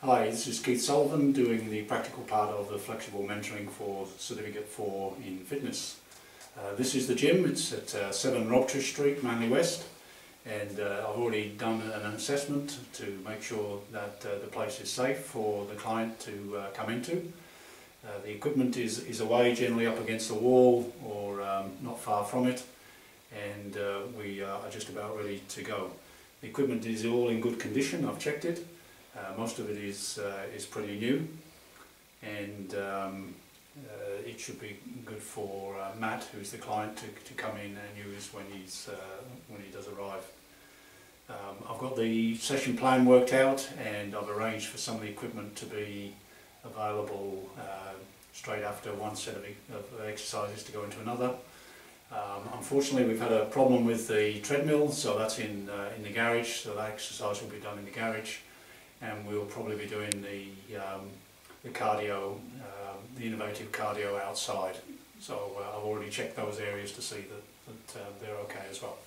Hi, this is Keith Sullivan doing the practical part of the flexible mentoring for Certificate 4 in Fitness. This is the gym. It's at 7 Robtree Street, Manly West, and I've already done an assessment to make sure that the place is safe for the client to come into. The equipment is away, generally up against the wall or not far from it, and we are just about ready to go. The equipment is all in good condition. I've checked it. Most of it is pretty new, and it should be good for Matt, who's the client, to come in and use when he does arrive. I've got the session plan worked out, and I've arranged for some of the equipment to be available straight after one set of exercises to go into another. Unfortunately, we've had a problem with the treadmill, so that's in the garage, so that exercise will be done in the garage. And we'll probably be doing the cardio, the innovative cardio outside. So I've already checked those areas to see that they're okay as well.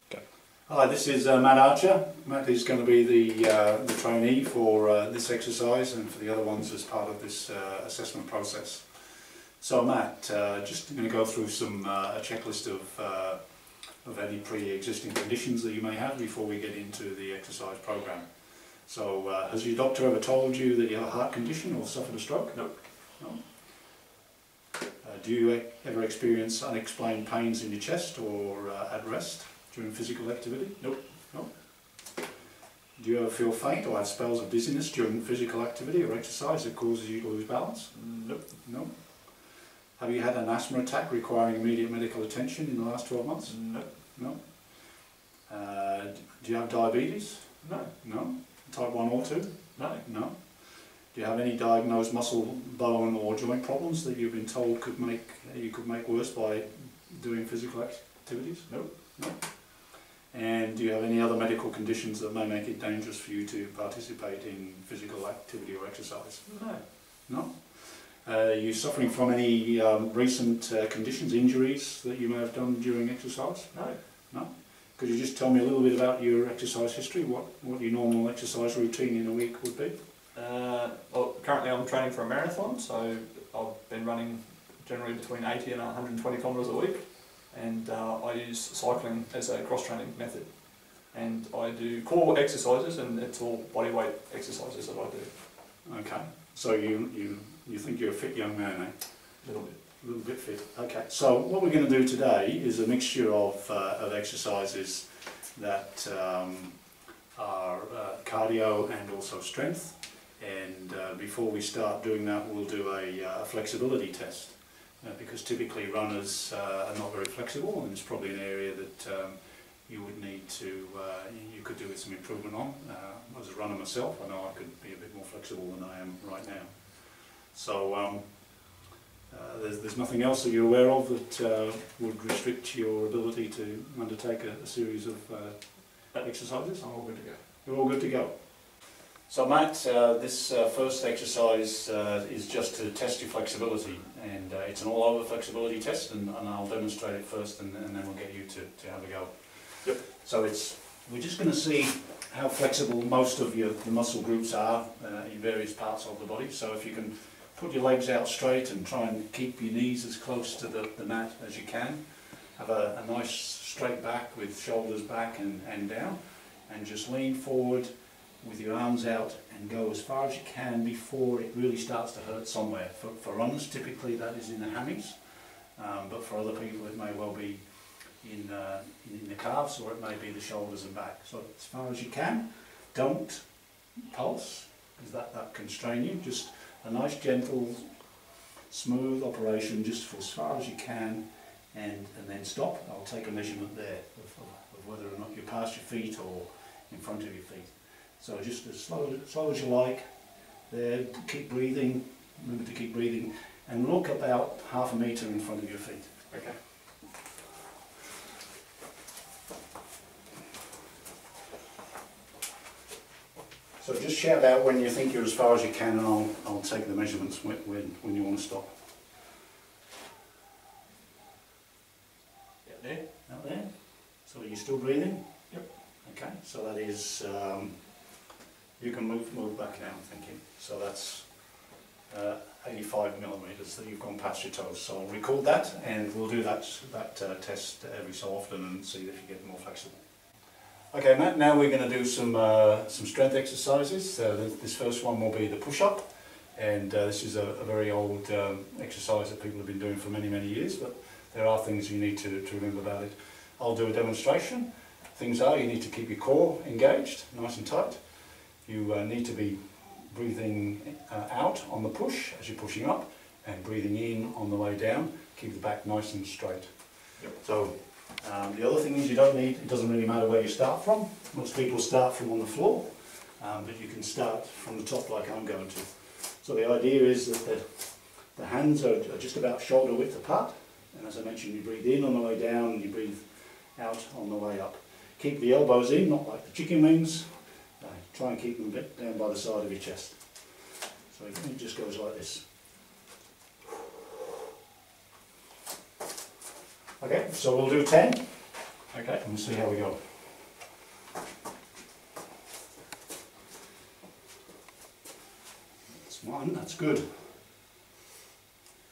Okay. Hi, this is Matt Archer. Matt is going to be the trainee for this exercise and for the other ones as part of this assessment process. So Matt, just going to go through a checklist of any pre-existing conditions that you may have before we get into the exercise program. So, has your doctor ever told you that you have a heart condition or suffered a stroke? No. No. Do you ever experience unexplained pains in your chest or at rest during physical activity? Nope. No. Do you ever feel faint or have spells of dizziness during physical activity or exercise that causes you to lose balance? Nope. No. Have you had an asthma attack requiring immediate medical attention in the last 12 months? No. No. Do you have diabetes? No. No. Type 1 or 2? No. No. Do you have any diagnosed muscle, bone or joint problems that you've been told you could make worse by doing physical activities? No. No. And do you have any other medical conditions that may make it dangerous for you to participate in physical activity or exercise? No. No. Are you suffering from any recent conditions, injuries that you may have done during exercise? No. No. Could you just tell me a little bit about your exercise history, what your normal exercise routine in a week would be? Well, currently I'm training for a marathon, so I've been running generally between 80 and 120 kilometres a week, and I use cycling as a cross-training method. And I do core exercises, and it's all body weight exercises that I do. Okay, so you think you're a fit young man, eh? A little bit. A little bit fit. Okay, so what we're going to do today is a mixture of exercises that are cardio and also strength. And before we start doing that, we'll do a flexibility test, because typically runners are not very flexible, and it's probably an area that you would need to, you could do with some improvement on. As a runner myself, I know I could be a bit more flexible than I am right now. So there's nothing else that you're aware of that would restrict your ability to undertake a series of exercises? I'm all good to go. You're all good to go. So Matt, this first exercise is just to test your flexibility, and it's an all-over flexibility test, and I'll demonstrate it first, and then we'll get you to have a go. Yep. So we're just going to see how flexible most of the muscle groups are in various parts of the body. So if you can put your legs out straight and try and keep your knees as close to the mat as you can. Have a nice straight back with shoulders back and down, and just lean forward with your arms out and go as far as you can before it really starts to hurt somewhere. For runners, typically that is in the hammies, but for other people it may well be in the calves, or it may be the shoulders and back. So as far as you can, don't pulse, because that can strain you. Just a nice, gentle, smooth operation, just for as far as you can, and then stop. I'll take a measurement there of whether or not you're past your feet or in front of your feet. So just as slow as you like. There, keep breathing. Remember to keep breathing, and look about half a metre in front of your feet. Okay. So just shout out when you think you're as far as you can, and I'll take the measurements when you want to stop. Yeah, there. Out there. So are you still breathing? Yep. Okay. So that is You can move back now, thank you. So that's 85 millimetres that you've gone past your toes. So I'll record that, and we'll do that test every so often and see if you get more flexible. Okay, Matt, now we're going to do some strength exercises. This first one will be the push-up, and this is a very old exercise that people have been doing for many, many years, but there are things you need to remember about it. I'll do a demonstration. Things are, you need to keep your core engaged, nice and tight. You need to be breathing out on the push as you're pushing up, and breathing in on the way down. Keep the back nice and straight. Yep. So the other thing is you don't need, it doesn't really matter where you start from. Most people start from on the floor, but you can start from the top like I'm going to. So the idea is that the hands are just about shoulder width apart, and as I mentioned, you breathe in on the way down and you breathe out on the way up. Keep the elbows in, not like the chicken wings. Try and keep them a bit down by the side of your chest. So it just goes like this. Okay, so we'll do 10. Okay, and we'll see how we go. That's one, that's good.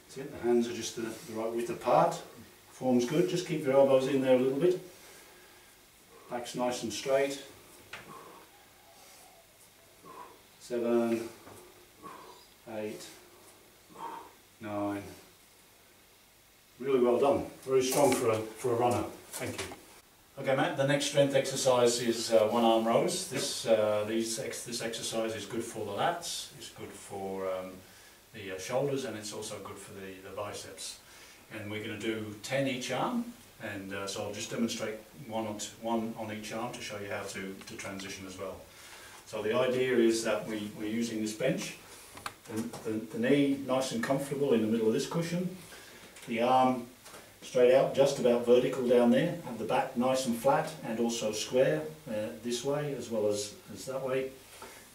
That's it, the hands are just the right width apart. Form's good, just keep your elbows in there a little bit. Back's nice and straight. 7, 8, 9. Really well done. Very strong for a runner. Thank you. Okay, Matt. The next strength exercise is one arm rows. This exercise is good for the lats. It's good for the shoulders, and it's also good for the biceps. And we're going to do 10 each arm. And so I'll just demonstrate one on each arm to show you how to transition as well. So the idea is that we're using this bench, the knee nice and comfortable in the middle of this cushion, the arm straight out, just about vertical down there, and the back nice and flat and also square this way as well as that way.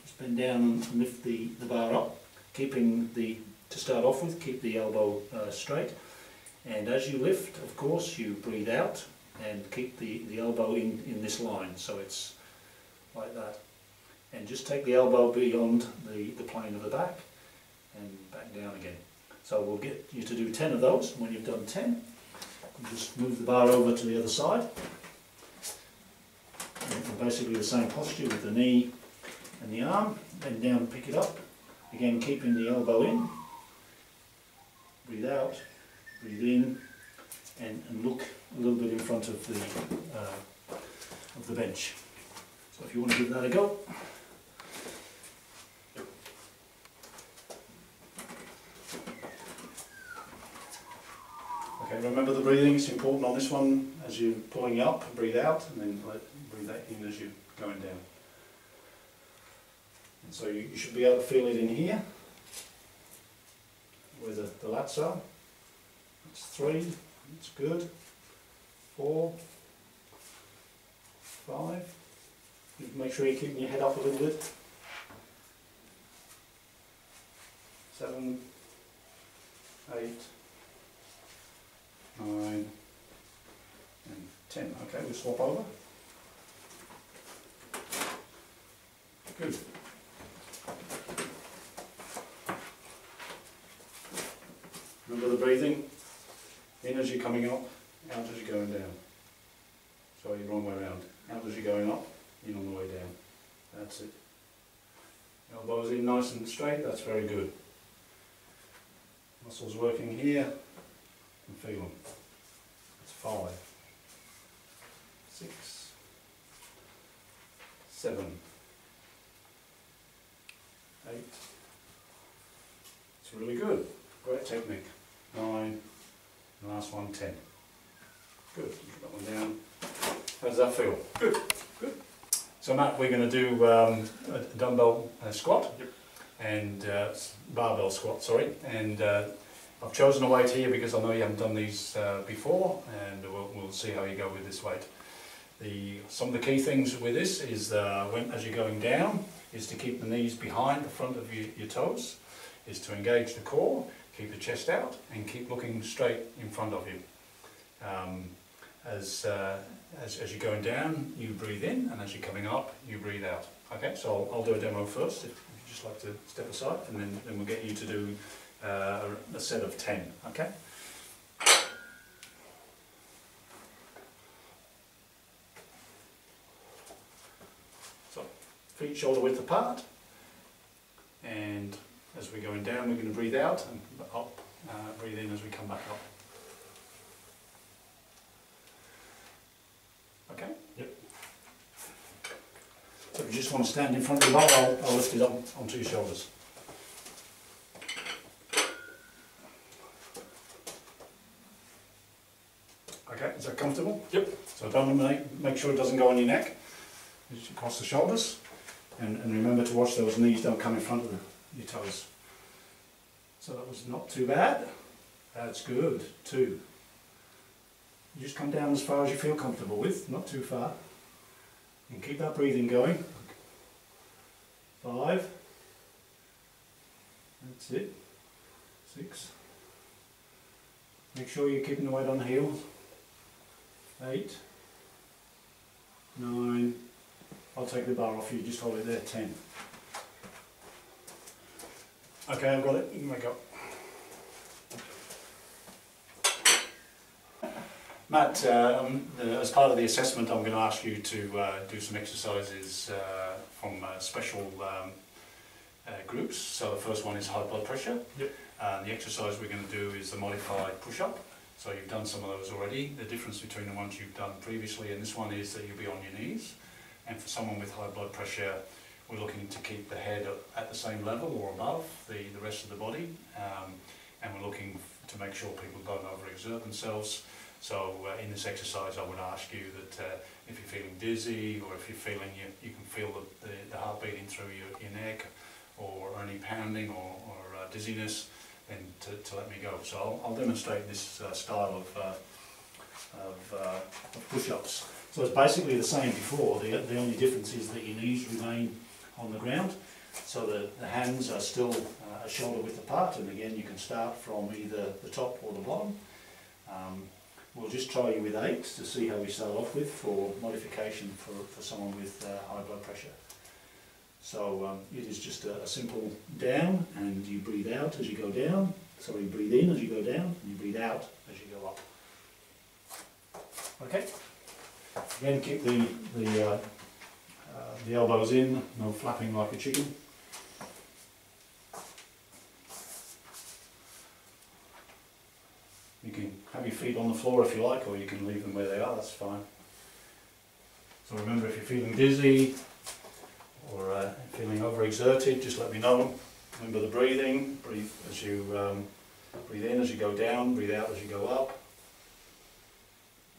Just bend down and lift the bar up, keeping to start off with, keep the elbow straight. And as you lift, of course, you breathe out and keep the elbow in this line, so it's like that. And just take the elbow beyond the plane of the back and back down again. So we'll get you to do 10 of those. When you've done 10, you just move the bar over to the other side. And basically the same posture with the knee and the arm. Bend down and pick it up. Again, keeping the elbow in. Breathe out. Breathe in, and look a little bit in front of the bench. So if you want to give that a go. Okay, remember the breathing, it's important on this one. As you're pulling up, breathe out, and then breathe that in as you're going down. And so you should be able to feel it in here, where the lats are. That's 3, that's good. 4, 5. You make sure you're keeping your head up a little bit. 7, 8, 9, and 10. Okay, we'll swap over. Good. Remember the breathing? In as you're coming up, out as you're going down. Sorry, wrong way around. Out as you're going up, in on the way down. That's it. Elbows in nice and straight, that's very good. Muscles working here, and feel them. That's 5, 6, 7, 8. It's really good. Great technique. 9. The last one, 10. Good. Put that one down. How does that feel? Good. Good. So Matt, we're going to do a dumbbell squat. Yep. And barbell squat, sorry. And I've chosen a weight here because I know you haven't done these before, and we'll see how you go with this weight. Some of the key things with this is as you're going down, is to keep the knees behind the front of your toes, is to engage the core. Keep the chest out and keep looking straight in front of you. As you're going down, you breathe in, and as you're coming up, you breathe out. Okay, so I'll do a demo first, if you'd just like to step aside, and then we'll get you to do a set of 10, okay? So, feet shoulder width apart, and as we're going down we're going to breathe out and up, breathe in as we come back up. Okay? Yep. So if you just want to stand in front of the bar, I'll lift it up onto your shoulders. Okay, is that comfortable? Yep. So don't make sure it doesn't go on your neck, just across the shoulders, and remember to watch those knees don't come in front of your toes. So that was not too bad. That's good. 2. You just come down as far as you feel comfortable with, not too far. And keep that breathing going. 5. That's it. 6. Make sure you're keeping the weight on the heels. 8. 9. I'll take the bar off you, just hold it there. 10. Okay, I've got it. You can make up. Matt, as part of the assessment, I'm going to ask you to do some exercises from special groups. So the first one is high blood pressure. Yep. The exercise we're going to do is the modified push-up. So you've done some of those already. The difference between the ones you've done previously and this one is that you'll be on your knees. And for someone with high blood pressure, we're looking to keep the head at the same level or above the rest of the body. And we're looking to make sure people don't overexert themselves. So in this exercise I would ask you that if you're feeling dizzy, or if you're feeling you can feel the heart beating through your neck, or any pounding or dizziness, then to let me go. So I'll demonstrate this style of push-ups. So it's basically the same before, the only difference is that your knees remain on the ground. So the hands are still a shoulder width apart, and again you can start from either the top or the bottom. We'll just try you with 8 to see how we start off with for modification for someone with high blood pressure. So it is just a simple down, and you breathe out as you go down. So you breathe in as you go down, and you breathe out as you go up. Okay. Again, keep the elbows in, no flapping like a chicken. You can have your feet on the floor if you like, or you can leave them where they are, that's fine. So remember, if you're feeling dizzy or feeling overexerted, just let me know. Remember the breathing, breathe as you breathe in as you go down, breathe out as you go up.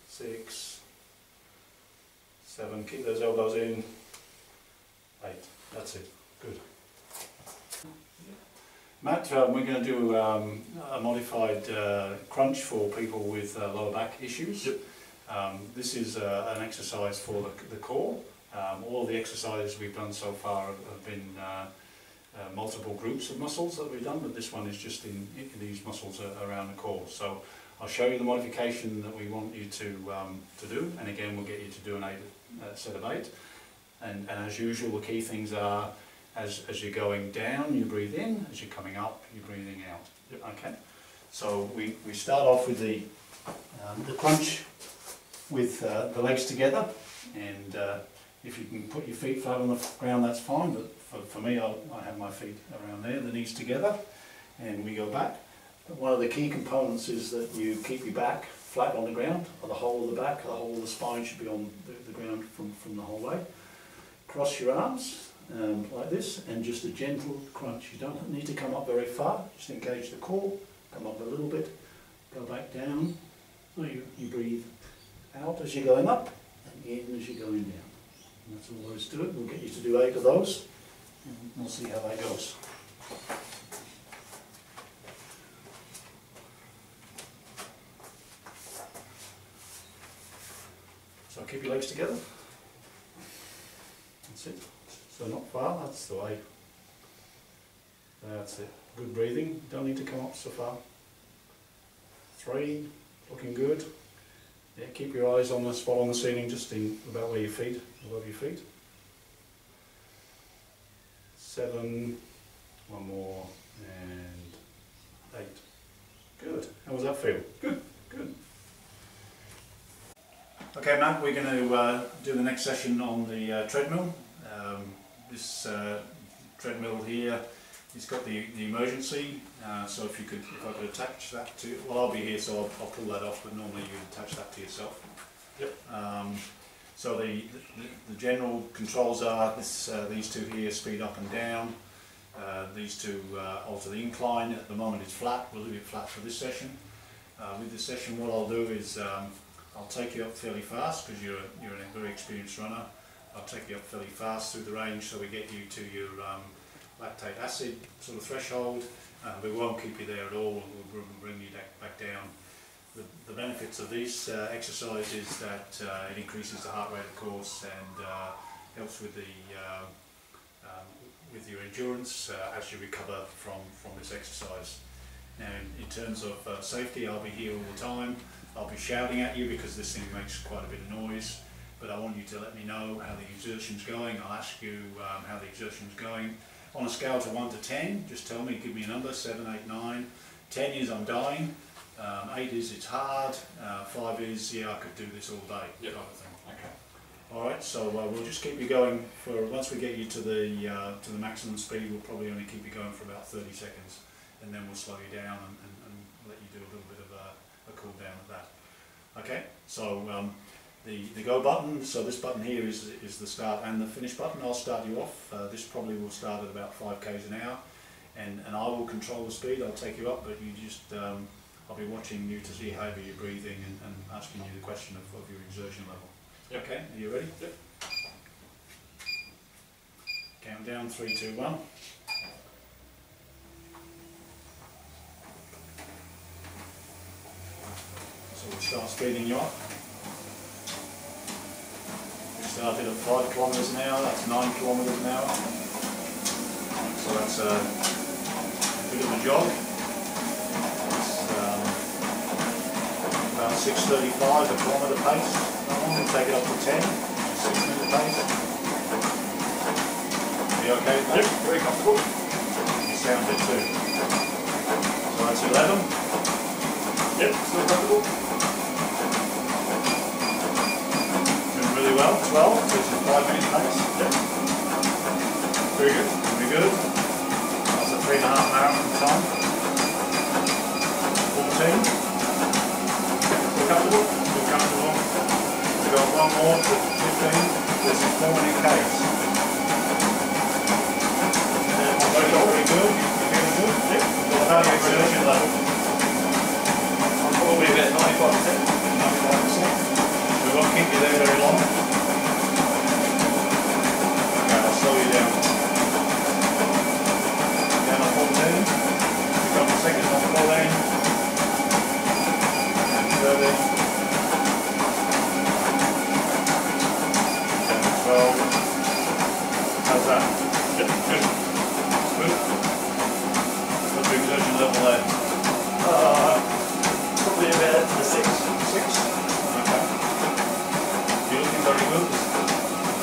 6, 7, keep those elbows in. 8, that's it, good. Matt, we're going to do a modified crunch for people with lower back issues. Yep. This is an exercise for the core. All the exercises we've done so far have been multiple groups of muscles that we've done, but this one is just in these muscles around the core. So I'll show you the modification that we want you to do, and again we'll get you to do a set of 8. And as usual, the key things are, as you're going down, you breathe in. As you're coming up, you're breathing out. Yep. Okay. So we start off with the crunch with the legs together, and if you can put your feet flat on the ground, that's fine. But for me, I have my feet around there, the knees together, and we go back. But one of the key components is that you keep your back flat on the ground, or the whole of the back, the whole of the spine should be on the ground from the whole way. Cross your arms. Like this, and just a gentle crunch. You don't need to come up very far, just engage the core, come up a little bit, go back down. So you breathe out as you're going up, and in as you're going down. And that's all there is to it. We'll get you to do 8 of those, and we'll see how that goes. So keep your legs together. That's it. So not far, that's the way. That's it. Good breathing, don't need to come up so far. 3, looking good. Yeah, keep your eyes on the spot on the ceiling, just in about where your feet, above your feet. 7, one more, and 8. Good. How does that feel? Good, good. Okay, Matt, we're going to do the next session on the treadmill. This treadmill here, it's got the emergency, so if I could attach that to, well, I'll be here, so I'll pull that off, but normally you attach that to yourself. Yep. So the general controls are these two here, speed up and down. These two alter the incline. At the moment it's flat. We'll leave it flat for this session. With this session, what I'll do is I'll take you up fairly fast because you're a very experienced runner. I'll take you up fairly fast through the range so we get you to your lactate acid sort of threshold. We won't keep you there at all. We'll bring you back down. The benefits of this exercise is that it increases the heart rate, of course, and helps with your endurance as you recover from this exercise. Now, in terms of safety, I'll be here all the time. I'll be shouting at you because this thing makes quite a bit of noise, but I want you to let me know how the exertion's going. I'll ask you how the exertion's going. On a scale to 1 to 10, just tell me, give me a number, 7, 8, 9. 10 is I'm dying, 8 is it's hard, 5 is yeah, I could do this all day, yep, type of thing. Okay. Alright, so we'll just keep you going for, once we get you to the maximum speed, we'll probably only keep you going for about 30 seconds, and then we'll slow you down and let you do a little bit of a cool down at that. Okay, so the go button, so this button here is the start and the finish button. I'll start you off. This probably will start at about 5 k's an hour, and I will control the speed. I'll take you up, but you just I'll be watching you to see how you're breathing and asking you the question of your exertion level. Yep. Okay, are you ready? Yep. Count down, 3, 2, 1. So we'll start speeding you up. We started at 5 kilometres an hour, that's 9 kilometres an hour. So that's a bit of a jog. It's about 6:35 a kilometre pace. We'll take it up to 10, 6-minute pace. Are you okay with that? Yep, very comfortable. You sound it too. So that's 11. Yep, still comfortable. Doing really well. 12, so it's a 5-minute pace. Yep. Very good, very good. That's a 3.5 marathon time. 14. Still comfortable? Still comfortable. We've got one more to 15. This is 4-minute pace. Very good. You feeling good? Yep. What about your exertion level? I'm probably about 95%. 95%. We won't keep you there very long. Okay, I'll slow you down. Down to 14. We've got the second on 14. And 13. 12. How's that? Yep, good. Good. What's your exertion level there? Probably about the 6. 6? Okay. You're looking very good. The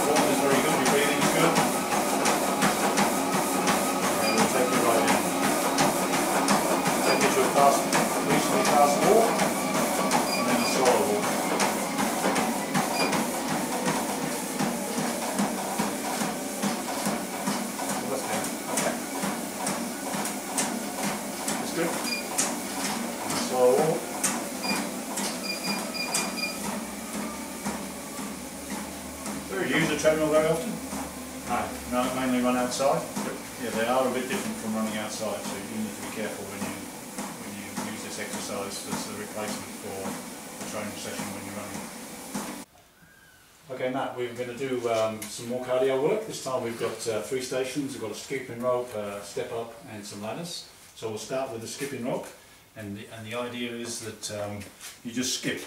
form is very good. Your breathing is good. And we'll take you right in. Take you to a reasonably fast walk, and then a slower walk. Good. Slow walk. Do you use the treadmill very often? No, mainly run outside? Yeah, they are a bit different from running outside, so you need to be careful when you use this exercise as a replacement for a training session when you're running. Okay, Matt, we're going to do some more cardio work. This time we've got 3 stations. We've got a skipping rope, step up, and some ladders. So we'll start with the skipping rope, and the idea is that you just skip.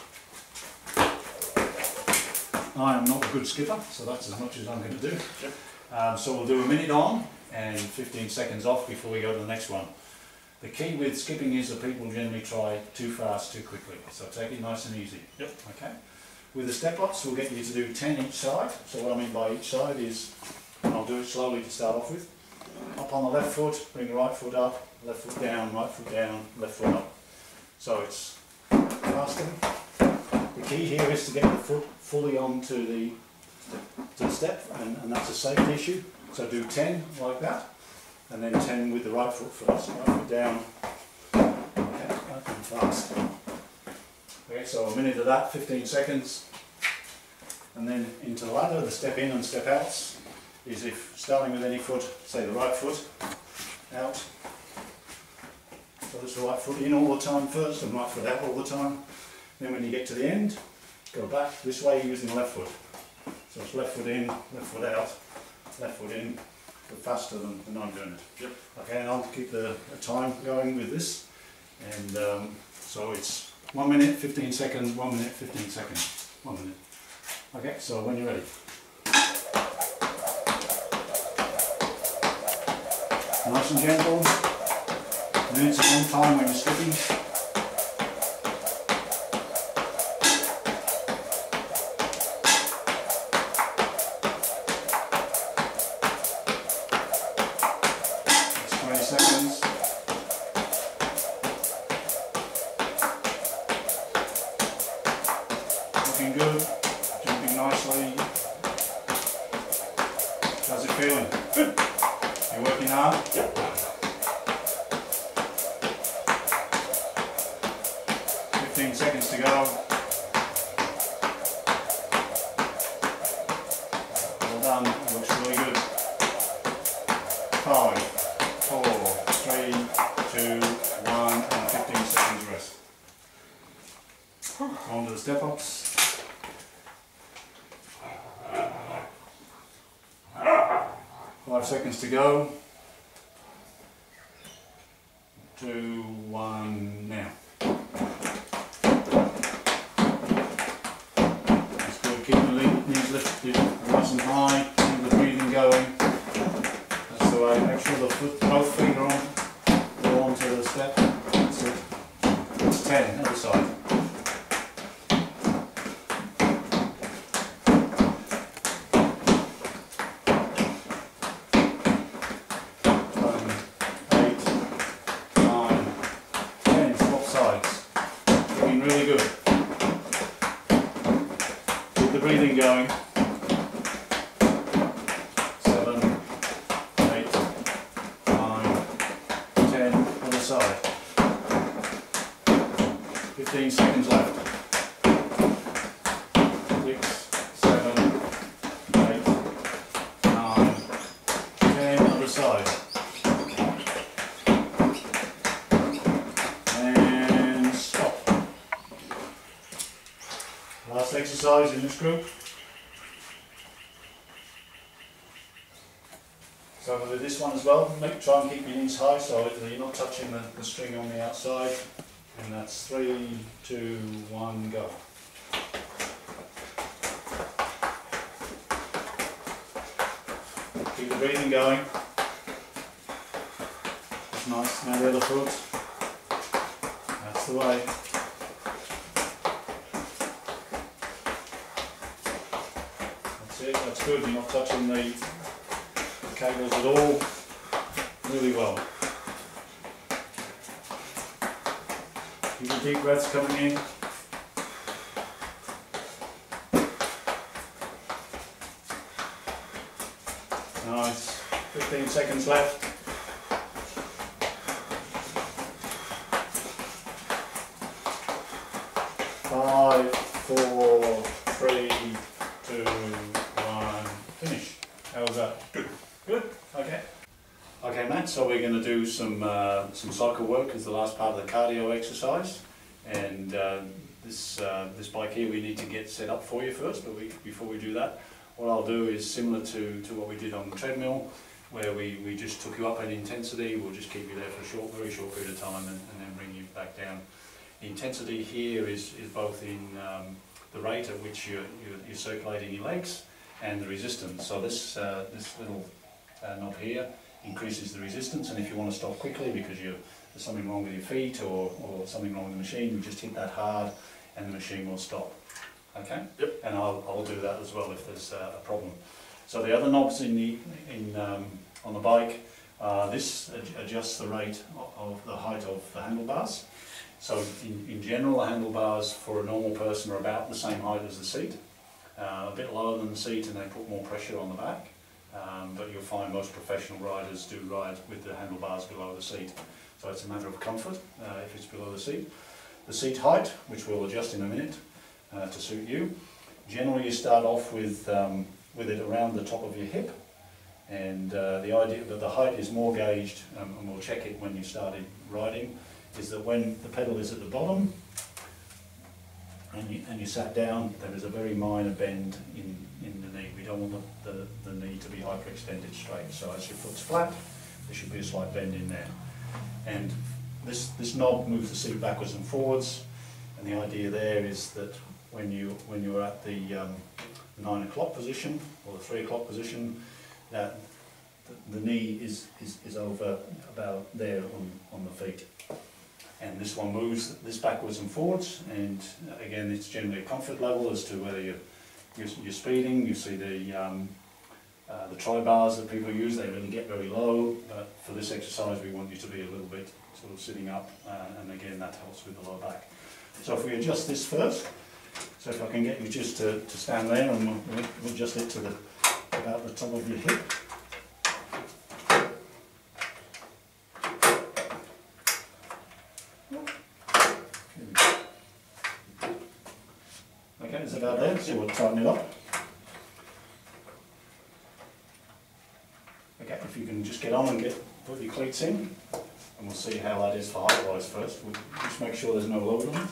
I am not a good skipper, so that's as much as I'm going to do. Yep. So we'll do a minute on and 15 seconds off before we go to the next one. The key with skipping is that people generally try too fast, too quickly. So take it nice and easy. Yep. Okay. With the step ups, we'll get you to do 10 each side. So what I mean by each side is, and I'll do it slowly to start off with. up on the left foot, bring the right foot up, left foot down, left foot up. So it's fasting. The key here is to get the foot fully onto the step, and that's a safety issue. So do 10 like that, and then 10 with the right foot first. Right foot down, okay, up and fast. Okay, so a minute of that, 15 seconds. And then into the ladder, the step in and step outs is if starting with any foot, say the right foot, out. So it's the right foot in all the time first and right foot out all the time. Then when you get to the end, go back this way using the left foot. So it's left foot in, left foot out, left foot in, but faster than I'm doing it. Yep. Okay, and I'll keep the time going with this. And so it's 1 minute, 15 seconds, 1 minute, 15 seconds, 1 minute. Okay, so when you're ready. Nice and gentle. Minutes at one time when you're skipping. That's 20 seconds. Looking good. Jumping nicely. How's it feeling? Good. You're working hard? Yep. 15 seconds to go. Well done. It looks really good. 5, 4, 3, 2, 1, and 15 seconds rest. On to the step-ups. 5 seconds to go. 2, 1, now. That's good. Keep the knees lifted nice and high. Keep the breathing going. That's the way. Make sure both feet are on. Go on to the step. That's it. It's 10. Other side. 10. Looking really good. Keep the breathing going. 7, 8, 9, 10. Other side. 15 seconds left. 6, 7, 8, 9, 10. Other side. Last exercise in this group. So with this one as well, try and keep your knees high so that you're not touching the string on the outside. And that's 3, 2, 1, go. Keep the breathing going. That's nice. Now the other foot. That's the way. That's good, you're not touching the cables at all. Really well. Keep the deep breaths coming in. Nice. 15 seconds left. 5, 4, 3, 2, 1, finish. How was that? Good. Good? Okay. Okay, Matt, so we're going to do some cycle work as the last part of the cardio exercise. And this bike here we need to get set up for you first, but before we do that, what I'll do is similar to what we did on the treadmill, where we just took you up in intensity. We'll just keep you there for a very short period of time and then bring you back down. The intensity here is both in the rate at which you're circulating your legs and the resistance. So this little knob here increases the resistance, and if you want to stop quickly because there's something wrong with your feet or something wrong with the machine, you just hit that hard and the machine will stop. Okay? Yep. And I'll do that as well if there's a problem. So the other knobs on the bike This adjusts the rate of the height of the handlebars. So in general, the handlebars for a normal person are about the same height as the seat. A bit lower than the seat, and they put more pressure on the back. But you'll find most professional riders do ride with the handlebars below the seat. So it's a matter of comfort if it's below the seat. The seat height, which we'll adjust in a minute to suit you. Generally you start off with it around the top of your hip. And the idea that the height is more gauged, and we'll check it when you started riding, is that when the pedal is at the bottom and you sat down, there is a very minor bend in the knee. We don't want the knee to be hyperextended straight. So as your foot's flat, there should be a slight bend in there. And this knob moves the seat backwards and forwards, and the idea there is that when you're at the 9 o'clock position or the 3 o'clock position, that the knee is over about there on the feet. And this one moves this backwards and forwards, and again it's generally a comfort level as to whether you're speeding. You see the tri-bars that people use, they really get very low, but for this exercise we want you to be a little bit sort of sitting up, and again that helps with the lower back. So if we adjust this first, so if I can get you just to stand there, and we'll adjust it to about the top of your hip. Okay, it's about there, so we'll tighten it up. Okay, if you can just get on and put your cleats in, and we'll see how that is for height-wise first. We'll just make sure there's no load on it.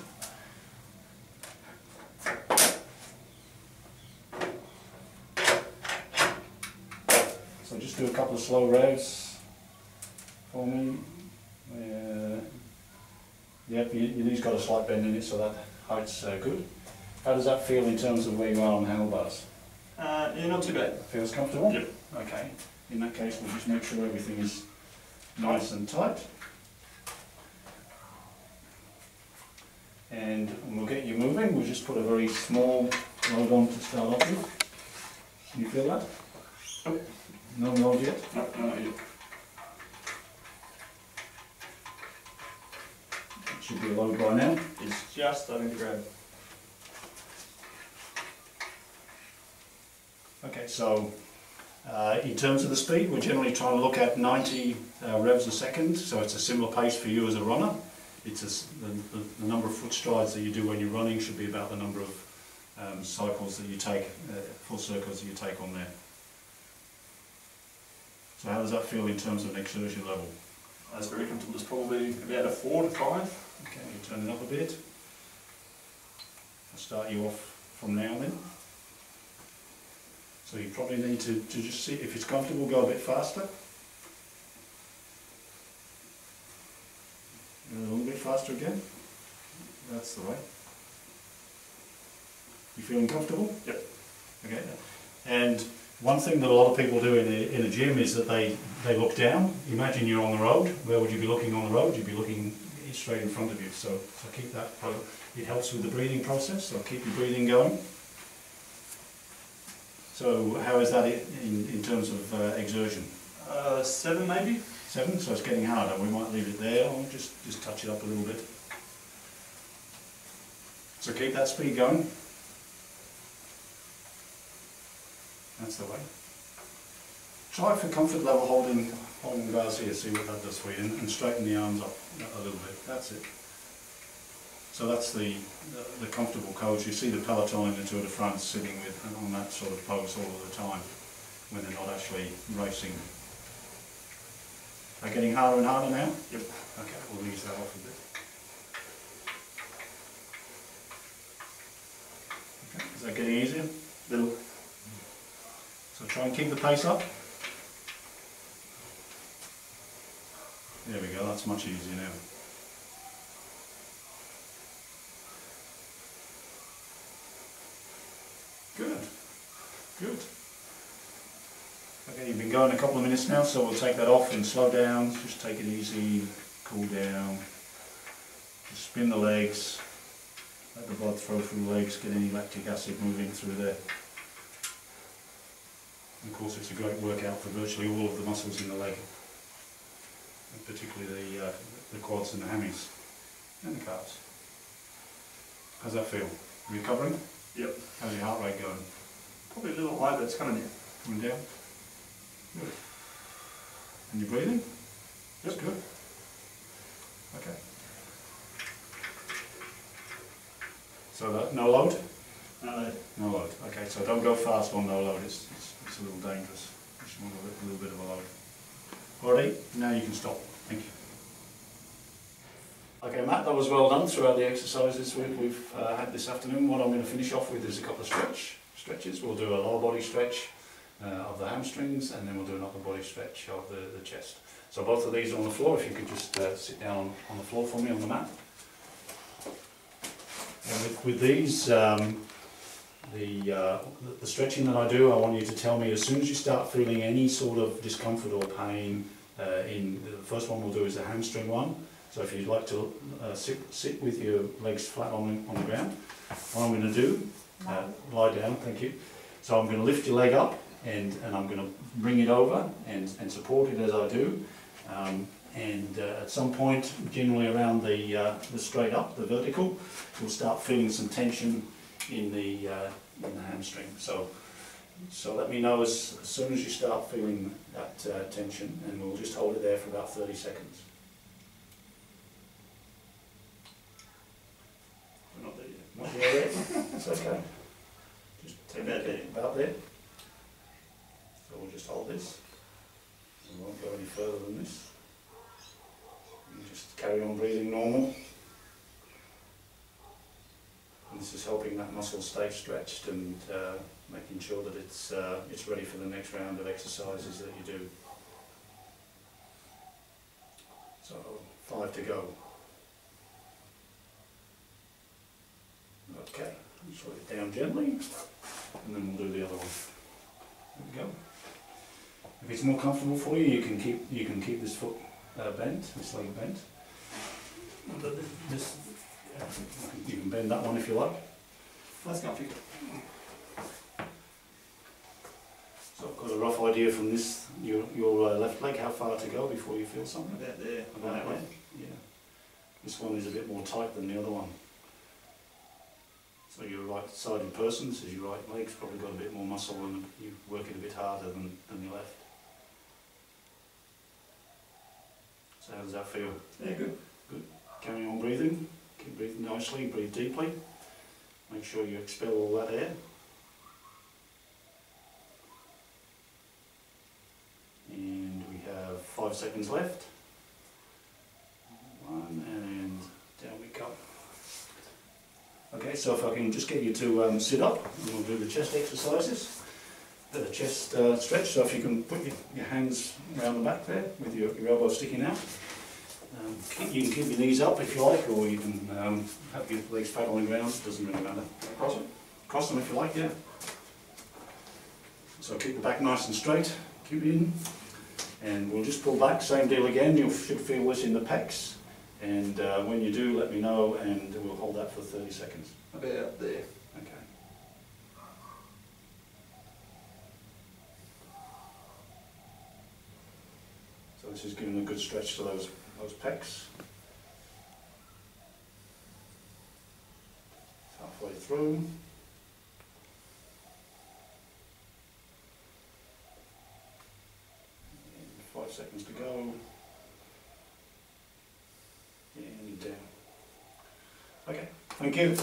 So just do a couple of slow revs for me. Yep, your knee's got a slight bend in it, so that height's good. How does that feel in terms of where you are on the handlebars? Yeah, not too bad. Feels comfortable? Yep. Okay. In that case, we'll just make sure everything is nice and tight. And we'll get you moving. We'll just put a very small load on to start off with. Can you feel that? Oh. No load yet? No, not yet. It should be a load by now. It's just starting to grab. Okay, so in terms of the speed, we're generally trying to look at 90 revs a second, so it's a similar pace for you as a runner. It's the number of foot strides that you do when you're running should be about the number of cycles that you take, full circles that you take on there. So how does that feel in terms of an exertion level? That's very comfortable. It's probably about a 4 to 5. Okay, you turn it up a bit. I'll start you off from now then. So you probably need to just see if it's comfortable, go a bit faster. A little bit faster again. That's the way. You feeling comfortable? Yep. Okay. And one thing that a lot of people do in a gym is that they look down. Imagine you're on the road. Where would you be looking on the road? You'd be looking straight in front of you. So keep that. It helps with the breathing process. So keep your breathing going. So how is that in terms of exertion? 7 maybe. 7, so it's getting harder. We might leave it there, or just touch it up a little bit. So keep that speed going. That's the way. Try for comfort level holding the bars here, see what that does for you, and straighten the arms up a little bit. That's it. So that's the comfortable coach. You see the peloton in the Tour de France sitting on that sort of pose all of the time when they're not actually racing. Are they getting harder and harder now? Yep. Okay, we'll ease that off a bit. Okay, is that getting easier? Little. So try and keep the pace up. There we go, that's much easier now. Good, good. Okay, you've been going a couple of minutes now, so we'll take that off and slow down. Just take it easy, cool down. Just spin the legs, let the blood flow through the legs, get any lactic acid moving through there. And of course it's a great workout for virtually all of the muscles in the leg. particularly the quads and the hammies and the calves. How's that feel? Recovering? Yep. How's your heart rate going? Probably a little high, but it's coming down. Coming down? Good. And you're breathing? That's good. Okay. So that, no load? No. No load. Okay, so don't go fast on no load, it's a little dangerous. You just want a little bit of a load. Alrighty, now you can stop. Thank you. Okay Matt, that was well done throughout the exercises we've had this afternoon. What I'm going to finish off with is a couple of stretches. We'll do a lower body stretch of the hamstrings, and then we'll do an upper body stretch of the chest. So both of these are on the floor. If you could just sit down on the floor for me on the mat. And with these, the stretching that I do, I want you to tell me as soon as you start feeling any sort of discomfort or pain. The first one we'll do is the hamstring one. So if you'd like to sit with your legs flat on the ground, what I'm going to do, lie down, thank you. So I'm going to lift your leg up and I'm going to bring it over and support it as I do. At some point, generally around the straight up, the vertical, you'll start feeling some tension in the hamstring. So let me know as soon as you start feeling that tension, and we'll just hold it there for about 30 seconds. We're not there yet. Not there yet? It's okay. Just take that there. About there. So we'll just hold this. We won't go any further than this. And just carry on breathing normal. And this is helping that muscle stay stretched and making sure that it's ready for the next round of exercises that you do. So 5 to go. Okay, slow it down gently, and then we'll do the other one. There we go. If it's more comfortable for you, you can keep this foot bent, this leg bent. You can bend that one if you like. That's comfy. So I've got a rough idea from this, your left leg, how far to go before you feel something? About there. About there? Yeah. This one is a bit more tight than the other one. So your right-sided person, this is your right leg's probably got a bit more muscle and you work it a bit harder than your left. So how does that feel? Yeah, good. Good. Carry on breathing. Keep breathing nicely, breathe deeply. Make sure you expel all that air. And we have 5 seconds left. 1, and down we go. Okay, so if I can just get you to sit up, and we'll do the chest exercises. The chest stretch, so if you can put your hands around the back there with your elbows sticking out. You can keep your knees up if you like, or you can have your legs flat on the ground, doesn't really matter. Cross them? Cross them if you like, yeah. So keep the back nice and straight, keep it in, and we'll just pull back, same deal again, you should feel this in the pecs, and when you do, let me know, and we'll hold that for 30 seconds. About there. Okay. So this is giving a good stretch to those pecs. Halfway through. And 5 seconds to go. And down. Okay, thank you.